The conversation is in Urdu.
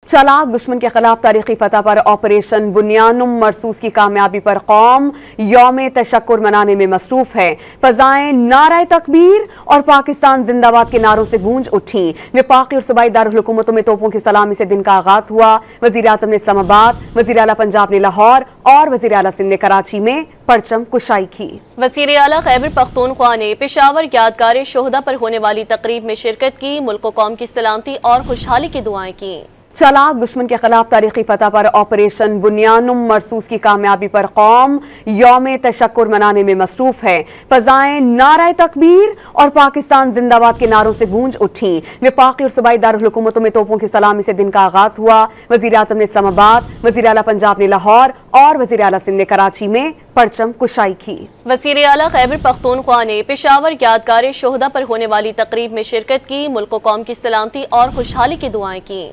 چالاک دشمن کے خلاف تاریخی فتح پر آپریشن بنیانم مرصوص کی کامیابی پر قوم یوم تشکر منانے میں مصروف ہے۔ فضائیں نعرہ تکبیر اور پاکستان زندہ باد کے نعروں سے گونج اٹھیں۔ وفاقی اور صوبائی دارالحکومتوں میں توپوں کی سلامی سے دن کا آغاز ہوا۔ وزیر اعظم نے اسلام آباد، وزیر اعلیٰ پنجاب نے لاہور اور وزیر اعلیٰ سندھ نے کراچی میں پرچم کشائی کی۔ وزیر اعلیٰ خیبر پختونخوا نے پشاور یادگار شہداء پر ہونے والی تقریب میں شرکت کی۔ ملک و قوم کی سلامتی اور خوشحالی کی دعائیں کی۔ چالاک دشمن کے خلاف تاریخی فتح پر آپریشن بنیانم مرصوص کی کامیابی پر قوم یوم تشکر منانے میں مصروف ہے۔ فضائیں نعرہ تکبیر اور پاکستان زندہ باد کے نعروں سے گونج اٹھیں۔ وفاقی اور صوبائی دارالحکومتوں میں توپوں کی سلامی سے دن کا آغاز ہوا۔ وزیر اعظم نے اسلام آباد، وزیر اعلیٰ پنجاب نے لاہور اور وزیر اعلیٰ سندھ نے کراچی میں پرچم کشائی کی۔ وزیر اعلیٰ خیبر پختونخوا نے پشاور یادگار شہداء پر ہونے والی تقریب میں شرکت کی۔ ملک و قوم کی سلامتی اور خوشحالی کی دعائیں کی۔